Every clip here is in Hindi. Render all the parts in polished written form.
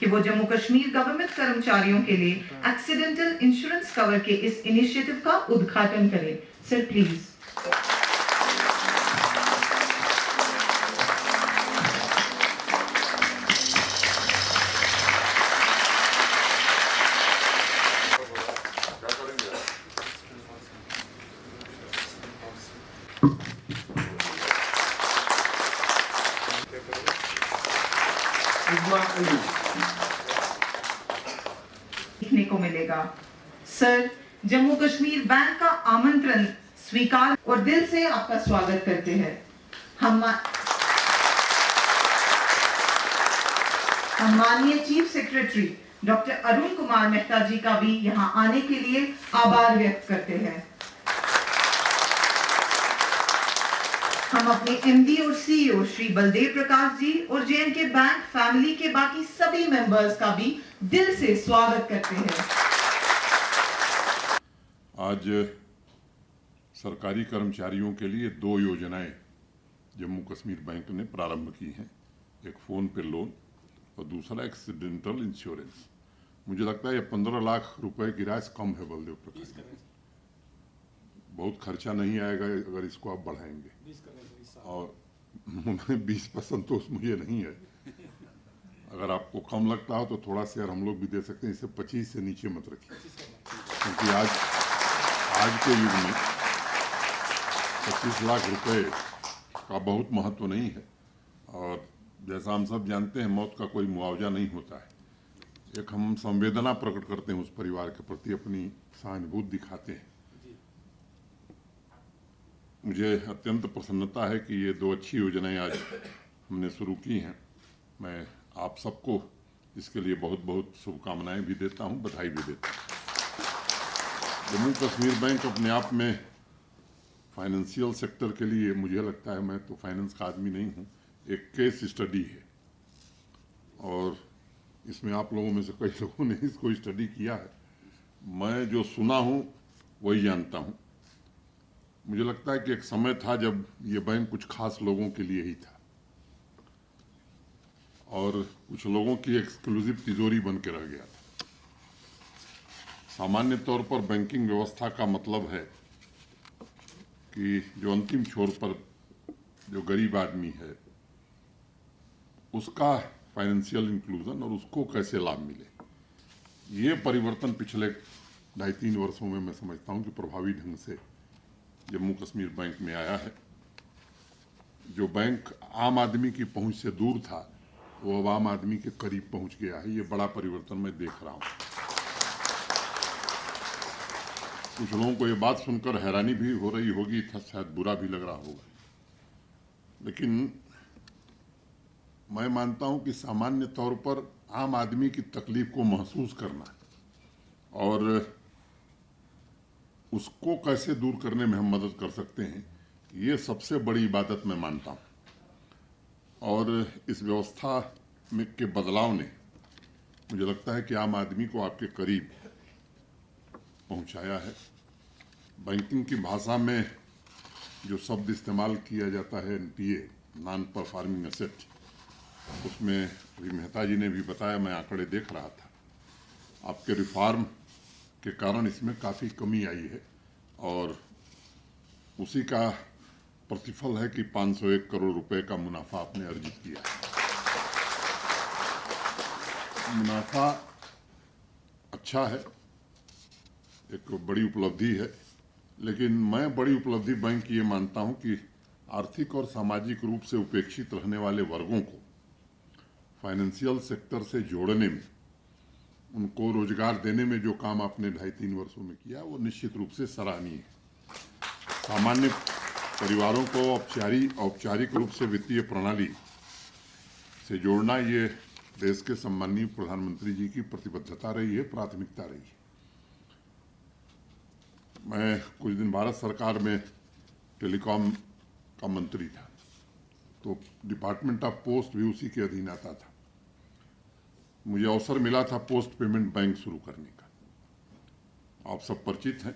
कि वो जम्मू कश्मीर गवर्नमेंट कर्मचारियों के लिए एक्सीडेंटल इंश्योरेंस कवर के इस इनिशिएटिव का उद्घाटन करें। Sir please. देखने को मिलेगा। सर, जम्मू कश्मीर बैंक का आमंत्रण स्वीकार और दिल से आपका स्वागत करते हैं। हम माननीय chief secretary doctor Arun Kumar Mehta ji का भी यहां आने के लिए आभार व्यक्त करते हैं। हम अपने एमडी और सीईओ श्री बलदेव प्रकाश जी और जेएनके बैंक फैमिली के बाकी सभी मेंबर्स का भी दिल से स्वागत करते हैं। आज सरकारी कर्मचारियों के लिए 2 योजनाएं जम्मू कश्मीर बैंक ने प्रारंभ की हैं, एक फ़ोन पे लोन और दूसरा एक्सीडेंटल इंश्योरेंस। मुझे लगता है ये 15 लाख रुपए की राशि कम है बलदेव प्रकाश, बहुत खर्चा नहीं आएगा अगर इसको आप बढ़ाएंगे। और 20% तो मुझे नहीं है, अगर आपको कम लगता हो तो थोड़ा शेयर हम लोग भी दे सकते हैं, इसे 25 से नीचे मत रखिए, क्योंकि आज के युग में 25 लाख रुपए का बहुत महत्व नहीं है। और जैसा हम सब जानते हैं, मौत का कोई मुआवजा नहीं होता है। एक हम संवेदना प्रकट करते हैं उस परिवार के प्रति, अपनी सहानुभूति दिखाते हैं। मुझे अत्यंत प्रसन्नता है कि ये 2 अच्छी योजनाएं आज हमने शुरू की हैं। मैं आप सबको इसके लिए बहुत बहुत शुभकामनाएं भी देता हूं, बधाई भी देता हूं। जम्मू कश्मीर बैंक अपने आप में फाइनेंशियल सेक्टर के लिए, मुझे लगता है, मैं तो फाइनेंस का आदमी नहीं हूं, एक केस स्टडी है। और इसमें आप लोगों में से कई लोगों ने इसको स्टडी किया है। मैं जो सुना हूं वही जानता हूं। मुझे लगता है कि एक समय था जब ये बैंक कुछ खास लोगों के लिए ही था और कुछ लोगों की एक्सक्लूसिव तिजोरी बन के रह गया था। सामान्य तौर पर बैंकिंग व्यवस्था का मतलब है कि जो अंतिम छोर पर जो गरीब आदमी है उसका फाइनेंशियल इंक्लूजन और उसको कैसे लाभ मिले। ये परिवर्तन पिछले 2.5-3 वर्षों में मैं समझता हूँ कि प्रभावी ढंग से जम्मू कश्मीर बैंक में आया है। जो बैंक आम आदमी की पहुंच से दूर था वो अब आम आदमी के करीब पहुंच गया है। ये बड़ा परिवर्तन मैं देख रहा हूं। कुछ लोगों को ये बात सुनकर हैरानी भी हो रही होगी, शायद बुरा भी लग रहा होगा, लेकिन मैं मानता हूं कि सामान्य तौर पर आम आदमी की तकलीफ को महसूस करना और उसको कैसे दूर करने में हम मदद कर सकते हैं, ये सबसे बड़ी इबादत मैं मानता हूं। और इस व्यवस्था में के बदलाव ने मुझे लगता है कि आम आदमी को आपके करीब पहुंचाया है। बैंकिंग की भाषा में जो शब्द इस्तेमाल किया जाता है एनपीए, नॉन परफॉर्मिंग एसेट, उसमें अभी मेहता जी ने भी बताया, मैं आंकड़े देख रहा था, आपके रिफॉर्म के कारण इसमें काफ़ी कमी आई है और उसी का प्रतिफल है कि 501 करोड़ रुपए का मुनाफा आपने अर्जित किया है। मुनाफा अच्छा है, एक बड़ी उपलब्धि है, लेकिन मैं बड़ी उपलब्धि बैंक की ये मानता हूं कि आर्थिक और सामाजिक रूप से उपेक्षित रहने वाले वर्गों को फाइनेंशियल सेक्टर से जोड़ने में, उनको रोजगार देने में जो काम आपने 2.5-3 वर्षों में किया वो निश्चित रूप से सराहनीय है। सामान्य परिवारों को औपचारिक रूप से वित्तीय प्रणाली से जोड़ना, ये देश के सम्माननीय प्रधानमंत्री जी की प्रतिबद्धता रही है, प्राथमिकता रही है। मैं कुछ दिन भारत सरकार में टेलीकॉम का मंत्री था, तो डिपार्टमेंट ऑफ पोस्ट भी उसी के अधीन आता था। मुझे अवसर मिला था पोस्ट पेमेंट बैंक शुरू करने का। आप सब परिचित हैं,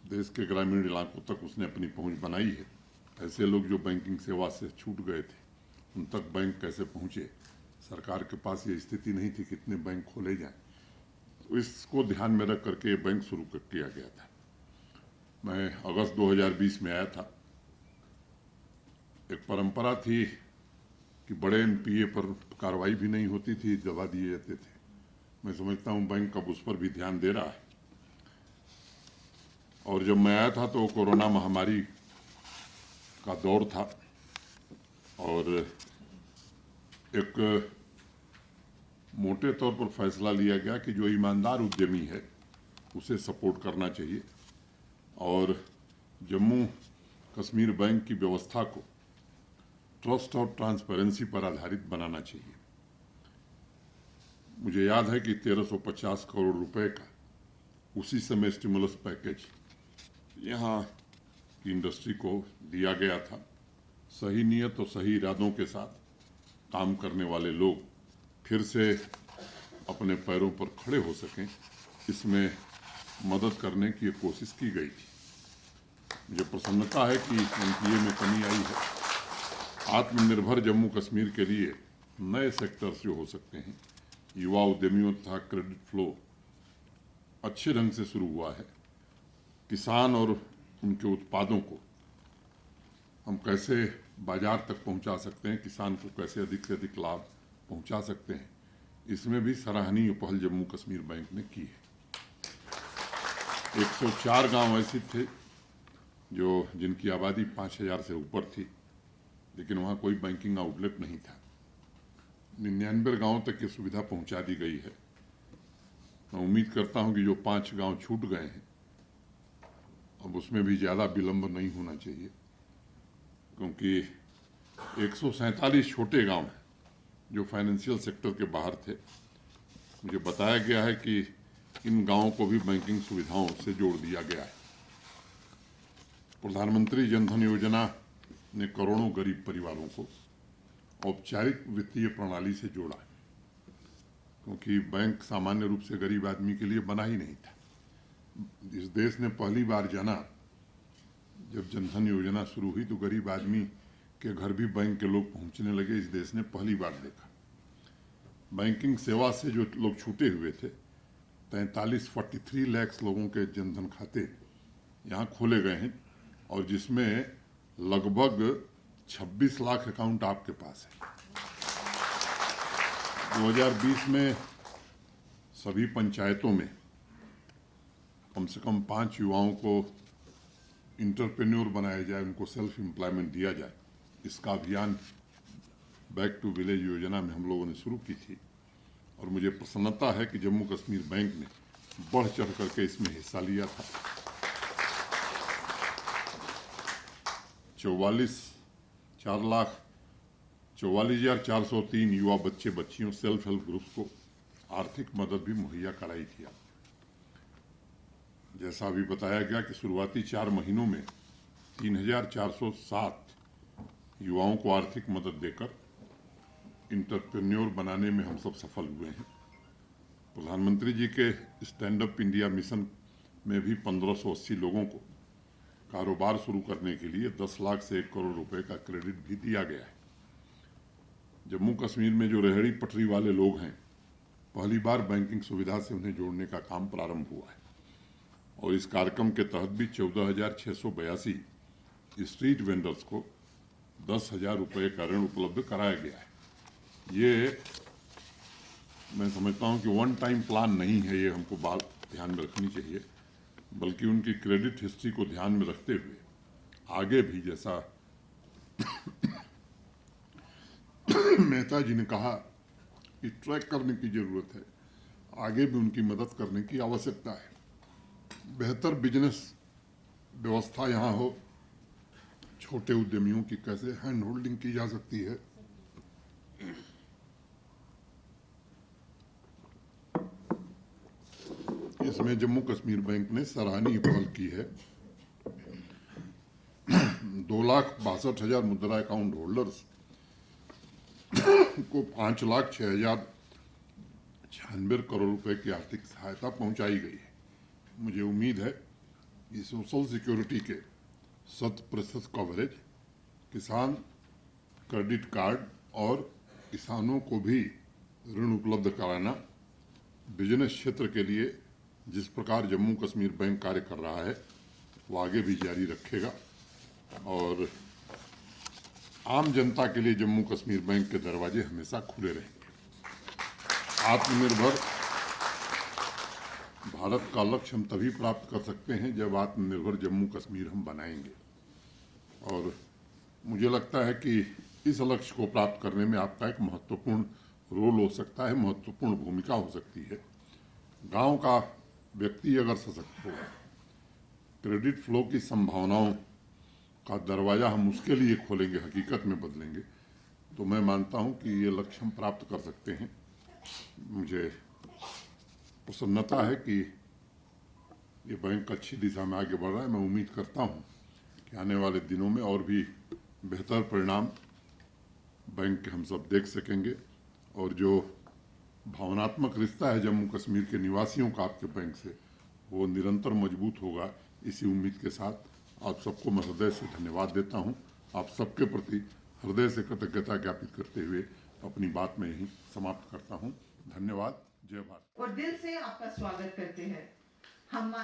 देश के ग्रामीण इलाकों तक उसने अपनी पहुंच बनाई है। ऐसे लोग जो बैंकिंग सेवा से छूट गए थे, उन तक बैंक कैसे पहुंचे, सरकार के पास ये स्थिति नहीं थी कि कितने बैंक खोले जाएं, तो इसको ध्यान में रख करके बैंक शुरू किया गया था। मैं अगस्त 2020 में आया था। एक परंपरा थी कि बड़े एनपीए पर कार्रवाई भी नहीं होती थी, दबा दिए जाते थे। मैं समझता हूं बैंक अब उस पर भी ध्यान दे रहा है। और जब मैं आया था तो कोरोना महामारी का दौर था और एक मोटे तौर पर फैसला लिया गया कि जो ईमानदार उद्यमी है उसे सपोर्ट करना चाहिए और जम्मू कश्मीर बैंक की व्यवस्था को ट्रस्ट और ट्रांसपेरेंसी पर आधारित बनाना चाहिए। मुझे याद है कि 1350 करोड़ रुपए का उसी समय स्टिमुलस पैकेज यहाँ की इंडस्ट्री को दिया गया था। सही नियत और सही इरादों के साथ काम करने वाले लोग फिर से अपने पैरों पर खड़े हो सकें, इसमें मदद करने की कोशिश की गई थी। मुझे प्रसन्नता है कि एनपीए में कमी आई है। आत्मनिर्भर जम्मू कश्मीर के लिए नए सेक्टर्स जो हो सकते हैं, युवा उद्यमियों तथा क्रेडिट फ्लो अच्छे ढंग से शुरू हुआ है। किसान और उनके उत्पादों को हम कैसे बाजार तक पहुंचा सकते हैं, किसान को कैसे अधिक से अधिक लाभ पहुंचा सकते हैं, इसमें भी सराहनीय पहल जम्मू कश्मीर बैंक ने की है। 104 गांव ऐसे थे जिनकी आबादी 5000 से ऊपर थी, लेकिन वहाँ कोई बैंकिंग आउटलेट नहीं था। 99 गांवों तक ये सुविधा पहुंचा दी गई है। मैं उम्मीद करता हूं कि जो 5 गांव छूट गए हैं अब उसमें भी ज़्यादा विलंब नहीं होना चाहिए, क्योंकि 147 छोटे गांव हैं जो फाइनेंशियल सेक्टर के बाहर थे। मुझे बताया गया है कि इन गांवों को भी बैंकिंग सुविधाओं से जोड़ दिया गया है। प्रधानमंत्री जनधन योजना ने करोड़ों गरीब परिवारों को औपचारिक वित्तीय प्रणाली से जोड़ा, क्योंकि बैंक सामान्य रूप से गरीब आदमी के लिए बना ही नहीं था। इस देश ने पहली बार जाना, जब जनधन योजना शुरू हुई तो गरीब आदमी के घर भी बैंक के लोग पहुंचने लगे। इस देश ने पहली बार देखा। बैंकिंग सेवा से जो लोग छूटे हुए थे, 43 लाख लोगों के जनधन खाते यहाँ खोले गए हैं और जिसमें लगभग 26 लाख अकाउंट आपके पास है। 2020 में सभी पंचायतों में कम से कम 5 युवाओं को इंटरप्रेन्योर बनाया जाए, उनको सेल्फ एम्प्लॉयमेंट दिया जाए। इसका अभियान बैक टू विलेज योजना में हम लोगों ने शुरू की थी और मुझे प्रसन्नता है कि जम्मू कश्मीर बैंक ने बढ़ चढ़ करके इसमें हिस्सा लिया था। 44,403 युवा बच्चे बच्चियों सेल्फ हेल्प ग्रुप्स को आर्थिक मदद भी मुहैया कराई थी। जैसा अभी बताया गया कि शुरुआती 4 महीनों में 3,407 युवाओं को आर्थिक मदद देकर इंटरप्रेन्योर बनाने में हम सब सफल हुए हैं। प्रधानमंत्री जी के स्टैंड अप इंडिया मिशन में भी 1580 लोगों को कारोबार शुरू करने के लिए 10 लाख से 1 करोड़ रुपए का क्रेडिट भी दिया गया है। जम्मू कश्मीर में जो रेहड़ी पटरी वाले लोग हैं, पहली बार बैंकिंग सुविधा से उन्हें जोड़ने का काम प्रारंभ हुआ है और इस कार्यक्रम के तहत भी 14,682 स्ट्रीट वेंडर्स को 10,000 रुपये का ऋण उपलब्ध कराया गया है। ये मैं समझता हूँ कि वन टाइम प्लान नहीं है, ये हमको बात ध्यान में रखनी चाहिए, बल्कि उनकी क्रेडिट हिस्ट्री को ध्यान में रखते हुए आगे भी, जैसा मेहता जी ने कहा कि ट्रैक करने की जरूरत है, आगे भी उनकी मदद करने की आवश्यकता है। बेहतर बिजनेस व्यवस्था यहाँ हो, छोटे उद्यमियों की कैसे हैंड होल्डिंग की जा सकती है, इसमें जम्मू कश्मीर बैंक ने सराहनीय पहल की है। 2,62,000 मुद्रा अकाउंट होल्डर्स को 5,06,096 करोड़ रुपए की आर्थिक सहायता पहुंचाई गई है। मुझे उम्मीद है कि सोशल सिक्योरिटी के 100% कवरेज, किसान क्रेडिट कार्ड और किसानों को भी ऋण उपलब्ध कराना, बिजनेस क्षेत्र के लिए जिस प्रकार जम्मू कश्मीर बैंक कार्य कर रहा है वो आगे भी जारी रखेगा और आम जनता के लिए जम्मू कश्मीर बैंक के दरवाजे हमेशा खुले रहेंगे। आत्मनिर्भर भारत का लक्ष्य हम तभी प्राप्त कर सकते हैं जब आत्मनिर्भर जम्मू कश्मीर हम बनाएंगे और मुझे लगता है कि इस लक्ष्य को प्राप्त करने में आपका एक महत्वपूर्ण रोल हो सकता है, महत्वपूर्ण भूमिका हो सकती है। गांव का व्यक्ति अगर सशक्त होगा, क्रेडिट फ्लो की संभावनाओं का दरवाजा हम उसके लिए खोलेंगे, हकीकत में बदलेंगे, तो मैं मानता हूं कि ये लक्ष्य हम प्राप्त कर सकते हैं। मुझे प्रसन्नता है कि ये बैंक अच्छी दिशा में आगे बढ़ रहा है। मैं उम्मीद करता हूं कि आने वाले दिनों में और भी बेहतर परिणाम बैंक के हम सब देख सकेंगे और जो भावनात्मक रिश्ता है जम्मू कश्मीर के निवासियों का आपके बैंक से, वो निरंतर मजबूत होगा। इसी उम्मीद के साथ आप सबको मैं हृदय से धन्यवाद देता हूं। आप सबके प्रति हृदय से कृतज्ञता ज्ञापित करते हुए अपनी बात में यही समाप्त करता हूं। धन्यवाद। जय भारत। और दिल से आपका स्वागत करते हैं हम।